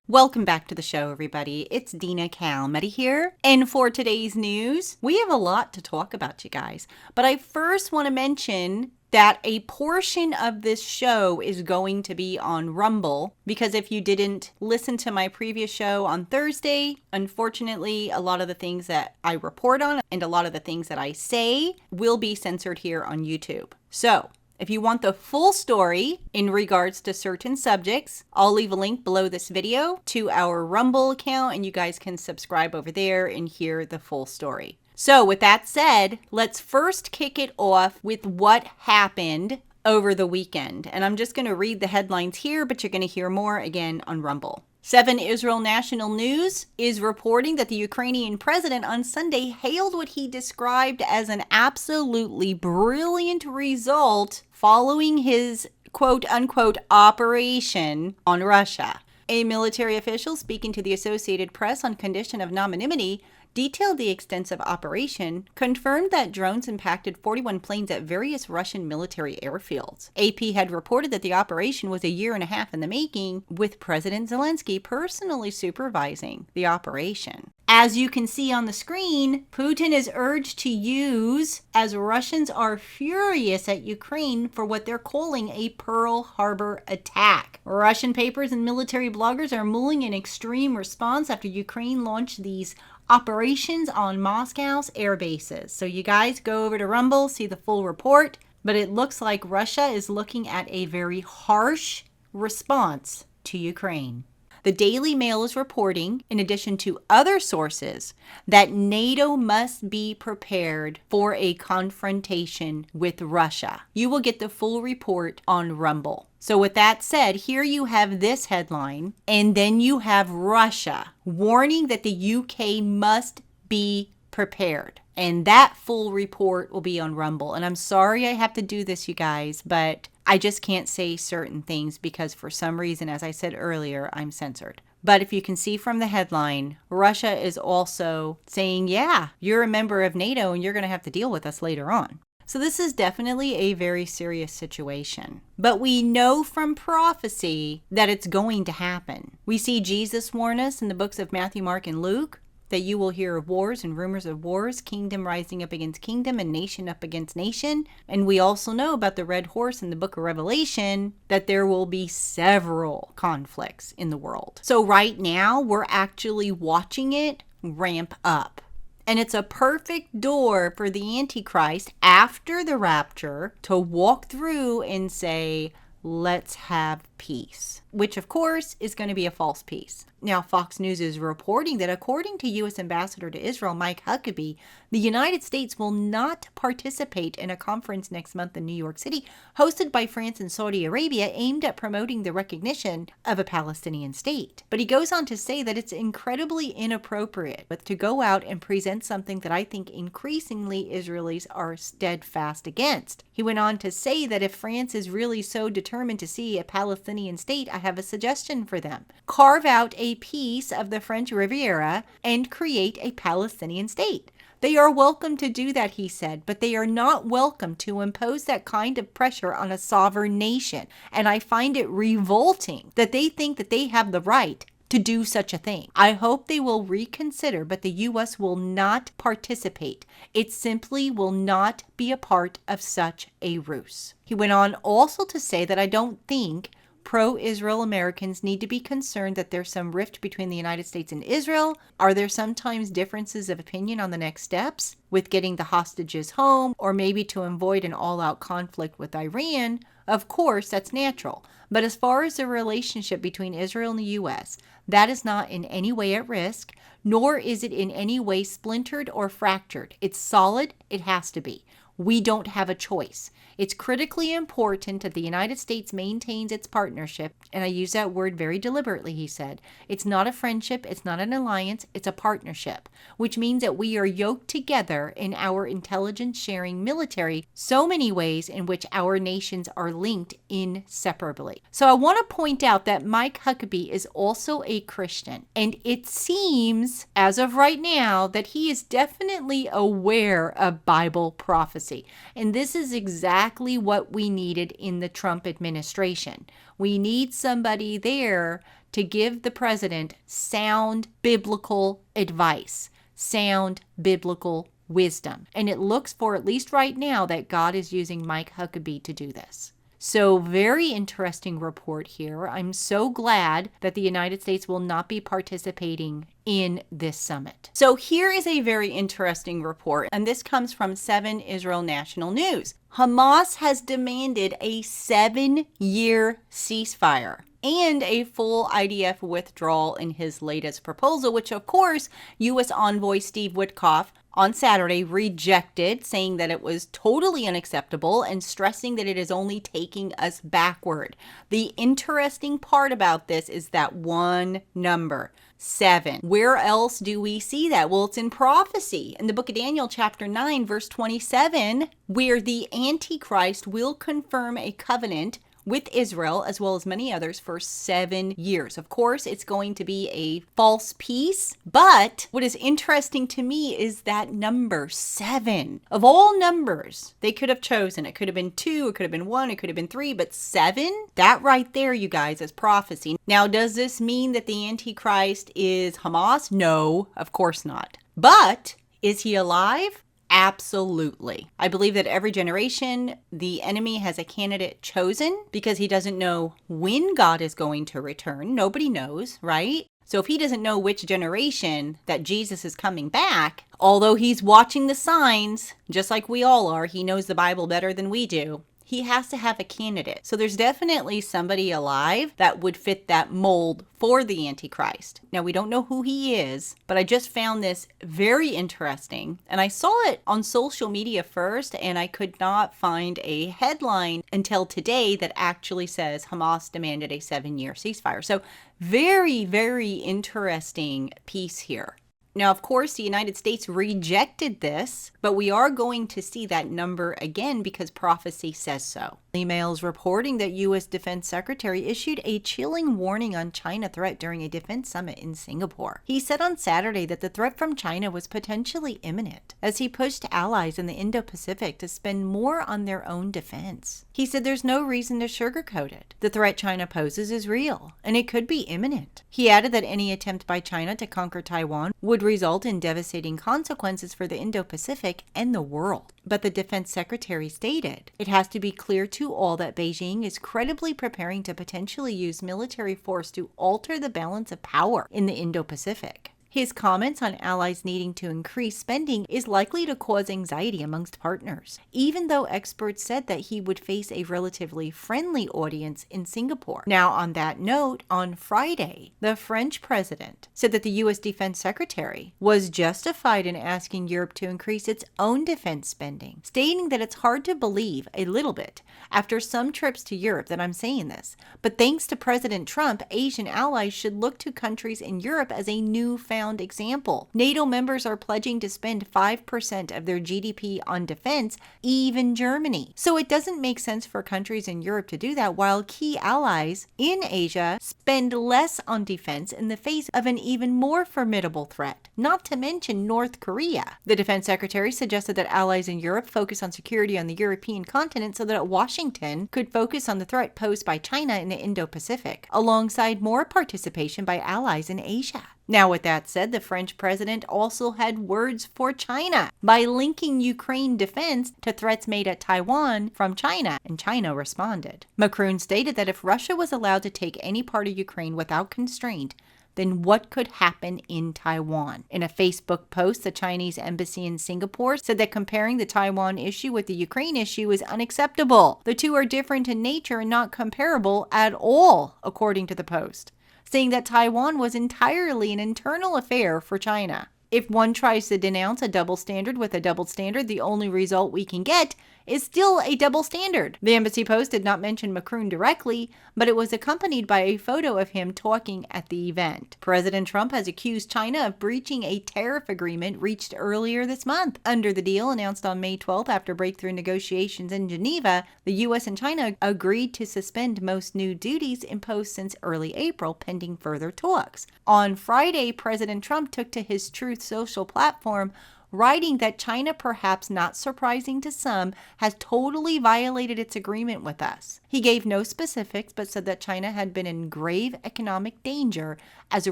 Welcome back to the show, everybody. It's Dina Calmetti here. And for today's news, we have a lot to talk about, you guys. But I first want to mention that a portion of this show is going to be on Rumble, because if you didn't listen to my previous show on Thursday, unfortunately, a lot of the things that I report on and a lot of the things that I say will be censored here on YouTube. So if you want the full story in regards to certain subjects, I'll leave a link below this video to our Rumble account, and you guys can subscribe over there and hear the full story. So with that said, let's first kick it off with what happened over the weekend. And I'm just going to read the headlines here, but you're going to hear more again on Rumble. 7 Israel National News is reporting that the Ukrainian president on Sunday hailed what he described as an absolutely brilliant result following his quote-unquote operation on Russia. A military official speaking to the Associated Press on condition of anonymity detailed the extensive operation, confirmed that drones impacted 41 planes at various Russian military airfields. AP had reported that the operation was a year and a half in the making, with President Zelensky personally supervising the operation. As you can see on the screen, Putin is urged to use, as Russians are furious at Ukraine for what they're calling a Pearl Harbor attack. Russian papers and military bloggers are mulling an extreme response after Ukraine launched these operations on Moscow's air bases. So you guys go over to Rumble, see the full report, but it looks like Russia is looking at a very harsh response to Ukraine. The Daily Mail is reporting, in addition to other sources, that NATO must be prepared for a confrontation with Russia. You will get the full report on Rumble. So with that said, here you have this headline, and then you have Russia warning that the UK must be prepared. And that full report will be on Rumble. And I'm sorry I have to do this, you guys, but I just can't say certain things because for some reason, as I said earlier, I'm censored. But if you can see from the headline, Russia is also saying, yeah, you're a member of NATO and you're going to have to deal with us later on. So this is definitely a very serious situation. But we know from prophecy that it's going to happen. We see Jesus warn us in the books of Matthew, Mark, and Luke that you will hear of wars and rumors of wars, kingdom rising up against kingdom and nation up against nation. And we also know about the red horse in the book of Revelation, that there will be several conflicts in the world. So right now, we're actually watching it ramp up. And it's a perfect door for the Antichrist after the rapture to walk through and say, let's have peace, which of course is going to be a false peace. Now, Fox News is reporting that according to U.S. Ambassador to Israel, Mike Huckabee, the United States will not participate in a conference next month in New York City, hosted by France and Saudi Arabia, aimed at promoting the recognition of a Palestinian state. But he goes on to say that it's incredibly inappropriate to go out and present something that I think increasingly Israelis are steadfast against. He went on to say that if France is really so determined to see a Palestinian state, I have a suggestion for them. Carve out a piece of the French Riviera and create a Palestinian state. They are welcome to do that, he said, but they are not welcome to impose that kind of pressure on a sovereign nation. And I find it revolting that they think that they have the right to do such a thing. I hope they will reconsider, but the U.S. will not participate. It simply will not be a part of such a ruse. He went on also to say that I don't think pro-Israel Americans need to be concerned that there's some rift between the United States and Israel. Are there sometimes differences of opinion on the next steps with getting the hostages home, or maybe to avoid an all-out conflict with Iran? Of course, that's natural. But as far as the relationship between Israel and the U.S., that is not in any way at risk, nor is it in any way splintered or fractured. It's solid. It has to be. We don't have a choice. It's critically important that the United States maintains its partnership, and I use that word very deliberately, he said. It's not a friendship, it's not an alliance, it's a partnership, which means that we are yoked together in our intelligence-sharing military, so many ways in which our nations are linked inseparably. So I want to point out that Mike Huckabee is also a Christian, and it seems, as of right now, that he is definitely aware of Bible prophecy. prophecy. And this is exactly what we needed in the Trump administration. We need somebody there to give the president sound biblical advice, sound biblical wisdom. And it looks for, at least right now, that God is using Mike Huckabee to do this. So very interesting report here. I'm so glad that the United States will not be participating in this summit. So here is a very interesting report, and this comes from 7 Israel National News. Hamas has demanded a 7-year ceasefire and a full IDF withdrawal in his latest proposal, which of course U.S. Envoy Steve Witkoff on Saturday rejected, saying that it was totally unacceptable and stressing that it is only taking us backward. The interesting part about this is that one number, 7. Where else do we see that? Well, it's in prophecy in the book of Daniel, chapter 9, verse 27, where the Antichrist will confirm a covenant with Israel, as well as many others, for 7 years. Of course, it's going to be a false peace, but what is interesting to me is that number 7. Of all numbers they could have chosen, it could have been 2, it could have been 1, it could have been 3, but 7? That right there, you guys, is prophecy. Now, does this mean that the Antichrist is Hamas? No, of course not. But is he alive? Absolutely. I believe that every generation, the enemy has a candidate chosen because he doesn't know when God is going to return. Nobody knows, right? So if he doesn't know which generation that Jesus is coming back, although he's watching the signs, just like we all are, he knows the Bible better than we do. He has to have a candidate. So there's definitely somebody alive that would fit that mold for the Antichrist. Now, we don't know who he is, but I just found this very interesting. And I saw it on social media first, and I could not find a headline until today that actually says Hamas demanded a 7-year ceasefire. So very, very interesting piece here. Now, of course, the United States rejected this, but we are going to see that number again because prophecy says so. Emails reporting that U.S. Defense Secretary issued a chilling warning on China threat during a defense summit in Singapore. He said on Saturday that the threat from China was potentially imminent, as he pushed allies in the Indo-Pacific to spend more on their own defense. He said there's no reason to sugarcoat it. The threat China poses is real, and it could be imminent. He added that any attempt by China to conquer Taiwan would result in devastating consequences for the Indo-Pacific and the world. But the defense secretary stated, it has to be clear to all that Beijing is credibly preparing to potentially use military force to alter the balance of power in the Indo-Pacific. His comments on allies needing to increase spending is likely to cause anxiety amongst partners, even though experts said that he would face a relatively friendly audience in Singapore. Now, on that note, on Friday, the French president said that the U.S. Defense Secretary was justified in asking Europe to increase its own defense spending, stating that it's hard to believe, a little bit, after some trips to Europe that I'm saying this, but thanks to President Trump, Asian allies should look to countries in Europe as a newfound example. NATO members are pledging to spend 5% of their GDP on defense, even Germany. So it doesn't make sense for countries in Europe to do that, while key allies in Asia spend less on defense in the face of an even more formidable threat, not to mention North Korea. The defense secretary suggested that allies in Europe focus on security on the European continent so that Washington could focus on the threat posed by China in the Indo-Pacific, alongside more participation by allies in Asia. Now, with that said, the French president also had words for China by linking Ukraine defense to threats made at Taiwan from China, and China responded. Macron stated that if Russia was allowed to take any part of Ukraine without constraint, then what could happen in Taiwan? In a Facebook post, the Chinese embassy in Singapore said that comparing the Taiwan issue with the Ukraine issue is unacceptable. The two are different in nature and not comparable at all, according to the post, saying that Taiwan was entirely an internal affair for China. If one tries to denounce a double standard with a double standard, the only result we can get is still a double standard. The embassy post did not mention Macron directly, but it was accompanied by a photo of him talking at the event. President Trump has accused China of breaching a tariff agreement reached earlier this month. Under the deal announced on May 12th after breakthrough negotiations in Geneva, the U.S. and China agreed to suspend most new duties imposed since early April, pending further talks. On Friday, President Trump took to his Truce social platform writing that China, perhaps not surprising to some, has totally violated its agreement with us. He gave no specifics, but said that China had been in grave economic danger as a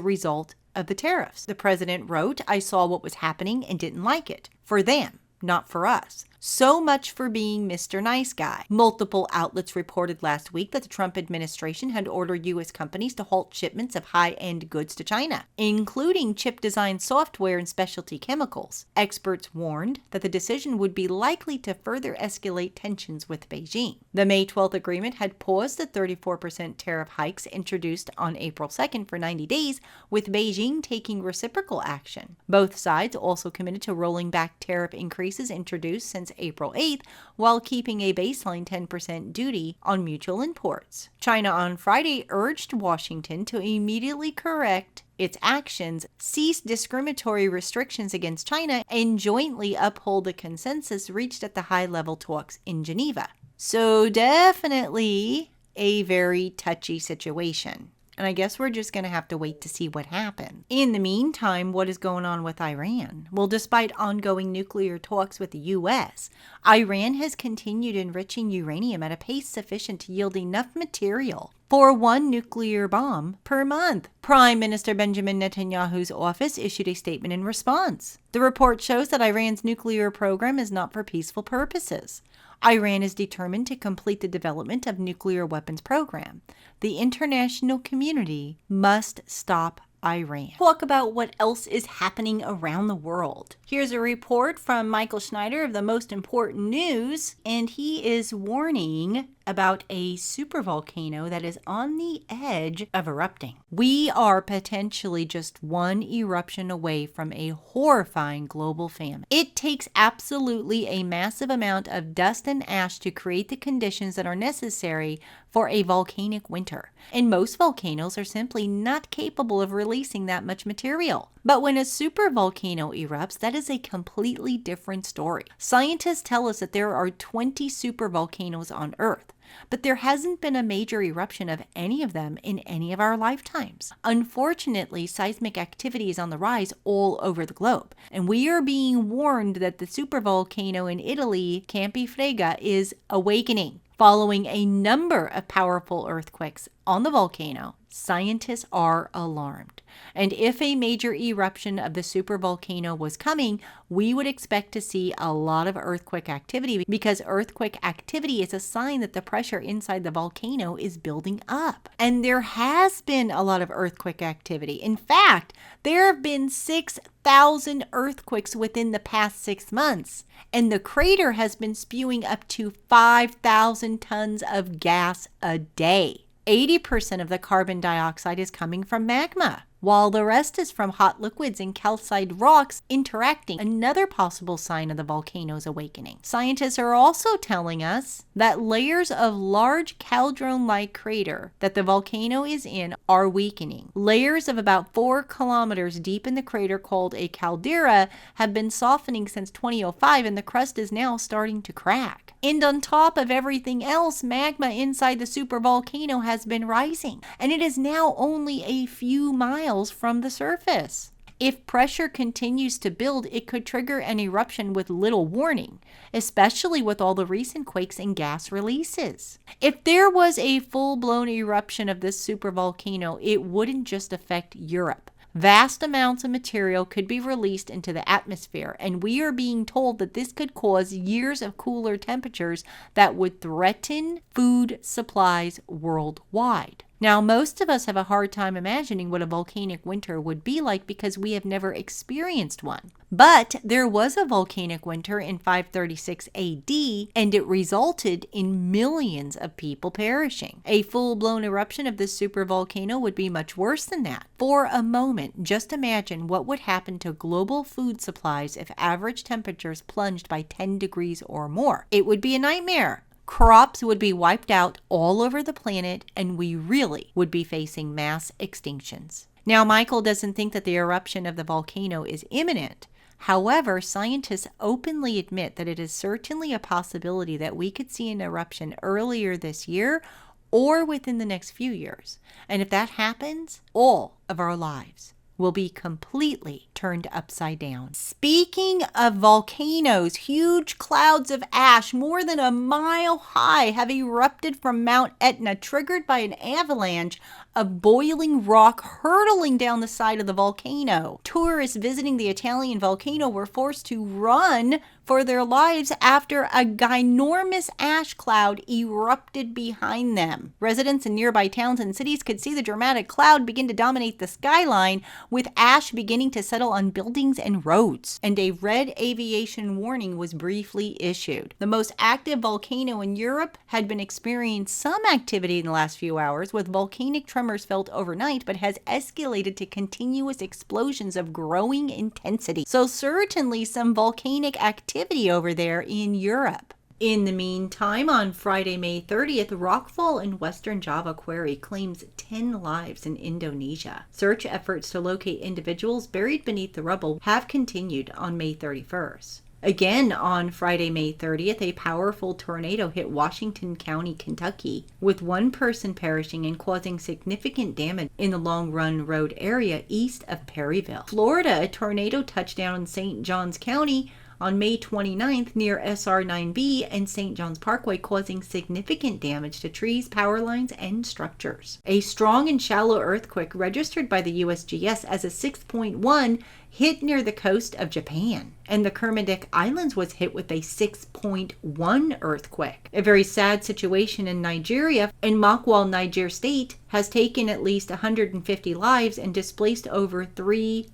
result of the tariffs. The president wrote, "I saw what was happening and didn't like it. For them, not for us. So much for being Mr. Nice Guy." Multiple outlets reported last week that the Trump administration had ordered U.S. companies to halt shipments of high-end goods to China, including chip design software and specialty chemicals. Experts warned that the decision would be likely to further escalate tensions with Beijing. The May 12th agreement had paused the 34% tariff hikes introduced on April 2nd for 90 days, with Beijing taking reciprocal action. Both sides also committed to rolling back tariff increases introduced since April 8th, while keeping a baseline 10% duty on mutual imports. China on Friday urged Washington to immediately correct its actions, cease discriminatory restrictions against China, and jointly uphold the consensus reached at the high-level talks in Geneva. So definitely a very touchy situation. And I guess we're just going to have to wait to see what happens. In the meantime, what is going on with Iran? Well, despite ongoing nuclear talks with the U.S., Iran has continued enriching uranium at a pace sufficient to yield enough material for one nuclear bomb per month. Prime Minister Benjamin Netanyahu's office issued a statement in response. The report shows that Iran's nuclear program is not for peaceful purposes. Iran is determined to complete the development of nuclear weapons program. The international community must stop Iran. Talk about what else is happening around the world. Here's a report from Michael Schneider of the Most Important News, and he is warning about a supervolcano that is on the edge of erupting. We are potentially just one eruption away from a horrifying global famine. It takes absolutely a massive amount of dust and ash to create the conditions that are necessary for a volcanic winter, and most volcanoes are simply not capable of releasing that much material. But when a supervolcano erupts, that is a completely different story. Scientists tell us that there are 20 supervolcanoes on Earth, but there hasn't been a major eruption of any of them in any of our lifetimes. Unfortunately, seismic activity is on the rise all over the globe, and we are being warned that the supervolcano in Italy, Campi Flegrei, is awakening. Following a number of powerful earthquakes on the volcano, scientists are alarmed. And if a major eruption of the supervolcano was coming, we would expect to see a lot of earthquake activity, because earthquake activity is a sign that the pressure inside the volcano is building up. And there has been a lot of earthquake activity. In fact, there have been 6,000 earthquakes within the past 6 months, and the crater has been spewing up to 5,000 tons of gas a day. 80% of the carbon dioxide is coming from magma, while the rest is from hot liquids and calcite rocks interacting, another possible sign of the volcano's awakening. Scientists are also telling us that layers of large cauldron-like crater that the volcano is in are weakening. Layers of about 4 kilometers deep in the crater, called a caldera, have been softening since 2005, and the crust is now starting to crack. And on top of everything else, magma inside the supervolcano has been rising, and it is now only a few miles from the surface. If pressure continues to build, it could trigger an eruption with little warning, especially with all the recent quakes and gas releases. If there was a full-blown eruption of this supervolcano, it wouldn't just affect Europe. Vast amounts of material could be released into the atmosphere, and we are being told that this could cause years of cooler temperatures that would threaten food supplies worldwide. Now, most of us have a hard time imagining what a volcanic winter would be like because we have never experienced one. But there was a volcanic winter in 536 AD, and it resulted in millions of people perishing. A full-blown eruption of this supervolcano would be much worse than that. For a moment, just imagine what would happen to global food supplies if average temperatures plunged by 10 degrees or more. It would be a nightmare. Crops would be wiped out all over the planet, and we really would be facing mass extinctions. Now, Michael doesn't think that the eruption of the volcano is imminent. However, scientists openly admit that it is certainly a possibility that we could see an eruption earlier this year or within the next few years. And if that happens, all of our lives will be completely turned upside down. Speaking of volcanoes, huge clouds of ash more than a mile high have erupted from Mount Etna, triggered by an avalanche of boiling rock hurtling down the side of the volcano. Tourists visiting the Italian volcano were forced to run for their lives after a ginormous ash cloud erupted behind them. Residents in nearby towns and cities could see the dramatic cloud begin to dominate the skyline, with ash beginning to settle on buildings and roads. And a red aviation warning was briefly issued. The most active volcano in Europe had been experiencing some activity in the last few hours, with volcanic tremors felt overnight, but has escalated to continuous explosions of growing intensity. So certainly some volcanic activity over there in Europe. In the meantime, on Friday, May 30th, rockfall in Western Java quarry claims 10 lives in Indonesia. Search efforts to locate individuals buried beneath the rubble have continued on May 31st. Again, on Friday, May 30th, a powerful tornado hit Washington County, Kentucky, with one person perishing and causing significant damage in the Long Run Road area east of Perryville. Florida, a tornado touched down in St. Johns County on May 29th near SR9B and St. John's Parkway, causing significant damage to trees, power lines, and structures. A strong and shallow earthquake registered by the USGS as a 6.1 hit near the coast of Japan, and the Kermadec Islands was hit with a 6.1 earthquake. A very sad situation in Nigeria, and Makwal, Niger State, has taken at least 150 lives and displaced over 3,000.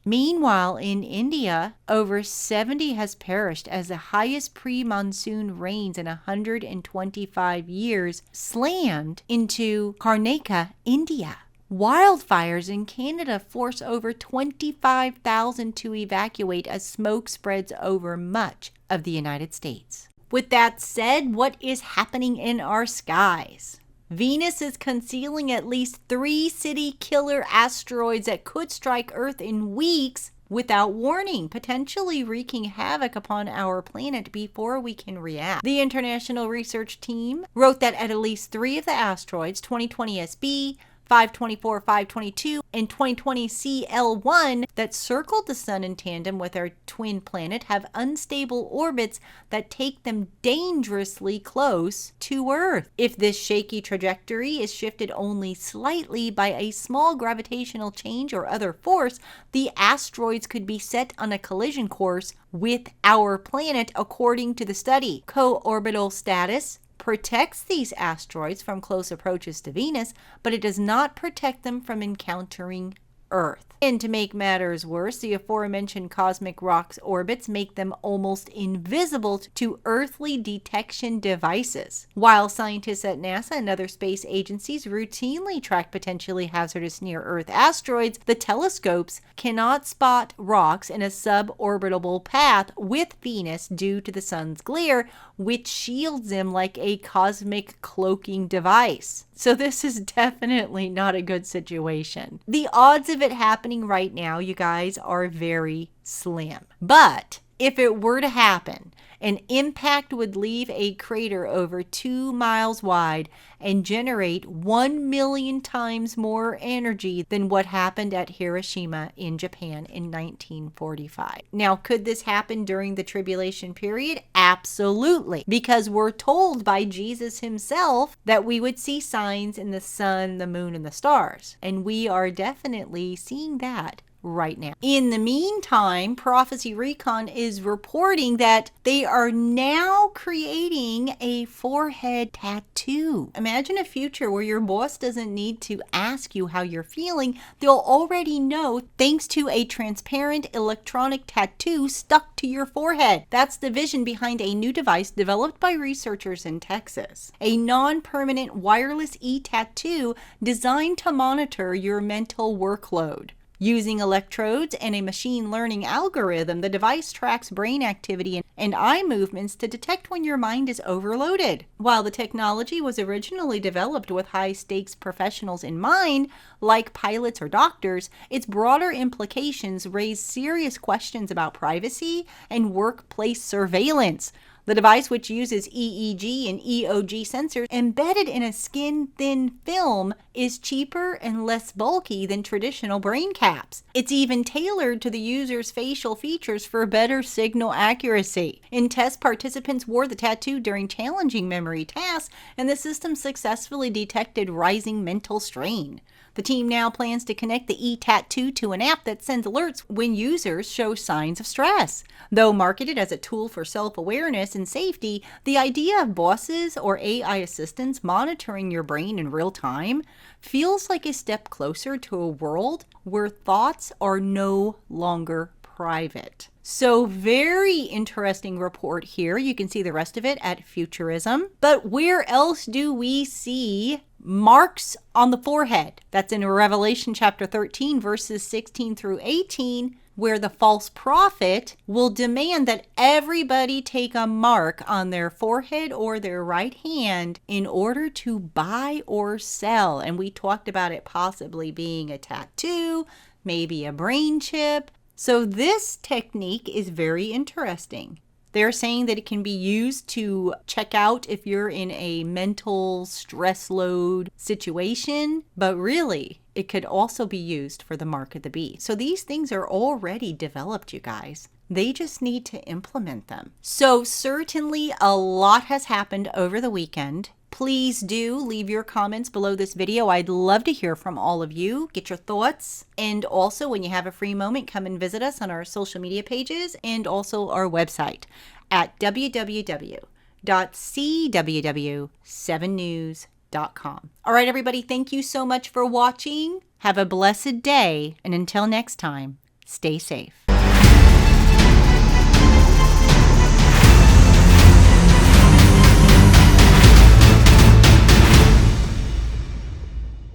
Meanwhile, in India, over 70 has perished as the highest pre-monsoon rains in 125 years slammed into Karnataka, India. Wildfires in Canada force over 25,000 to evacuate as smoke spreads over much of the United States. With that said, what is happening in our skies? Venus is concealing at least 3 city-killer asteroids that could strike Earth in weeks without warning, potentially wreaking havoc upon our planet before we can react. The international research team wrote that at least 3 of the asteroids, 2020 SB, 524, 522, and 2020 CL1 that circled the sun in tandem with our twin planet have unstable orbits that take them dangerously close to Earth. If this shaky trajectory is shifted only slightly by a small gravitational change or other force, the asteroids could be set on a collision course with our planet, according to the study. Co-orbital status protects these asteroids from close approaches to Venus, but it does not protect them from encountering Earth. And to make matters worse, the aforementioned cosmic rocks' orbits make them almost invisible to earthly detection devices. While scientists at NASA and other space agencies routinely track potentially hazardous near-Earth asteroids, the telescopes cannot spot rocks in a suborbitable path with Venus due to the sun's glare, which shields them like a cosmic cloaking device. So this is definitely not a good situation. The odds of it happening right now, you guys, are very slim. But if it were to happen, an impact would leave a crater over 2 miles wide and generate 1 million times more energy than what happened at Hiroshima in Japan in 1945. Now, could this happen during the tribulation period? Absolutely, because we're told by Jesus himself that we would see signs in the sun, the moon, and the stars. And we are definitely seeing that right now. In the meantime, Prophecy Recon is reporting that they are now creating a forehead tattoo. Imagine a future where your boss doesn't need to ask you how you're feeling. They'll already know thanks to a transparent electronic tattoo stuck to your forehead. That's the vision behind a new device developed by researchers in Texas. A non-permanent wireless e-tattoo designed to monitor your mental workload. Using electrodes and a machine learning algorithm, the device tracks brain activity and eye movements to detect when your mind is overloaded. While the technology was originally developed with high-stakes professionals in mind, like pilots or doctors, its broader implications raise serious questions about privacy and workplace surveillance. The device, which uses EEG and EOG sensors embedded in a skin-thin film, is cheaper and less bulky than traditional brain caps. It's even tailored to the user's facial features for better signal accuracy. In tests, participants wore the tattoo during challenging memory tasks, and the system successfully detected rising mental strain. The team now plans to connect the e-tattoo to an app that sends alerts when users show signs of stress. Though marketed as a tool for self-awareness and safety, the idea of bosses or AI assistants monitoring your brain in real time feels like a step closer to a world where thoughts are no longer private. So very interesting report here. You can see the rest of it at Futurism. But where else do we see marks on the forehead? That's in Revelation chapter 13, verses 16 through 18, where the false prophet will demand that everybody take a mark on their forehead or their right hand in order to buy or sell. And we talked about it possibly being a tattoo, maybe a brain chip. So this technique is very interesting. They're saying that it can be used to check out if you're in a mental stress load situation, but really it could also be used for the mark of the beast. So these things are already developed, you guys. They just need to implement them. So certainly a lot has happened over the weekend. Please do leave your comments below this video. I'd love to hear from all of you. Get your thoughts. And also, when you have a free moment, come and visit us on our social media pages and also our website at www.cww7news.com. All right, everybody, thank you so much for watching. Have a blessed day. And until next time, stay safe.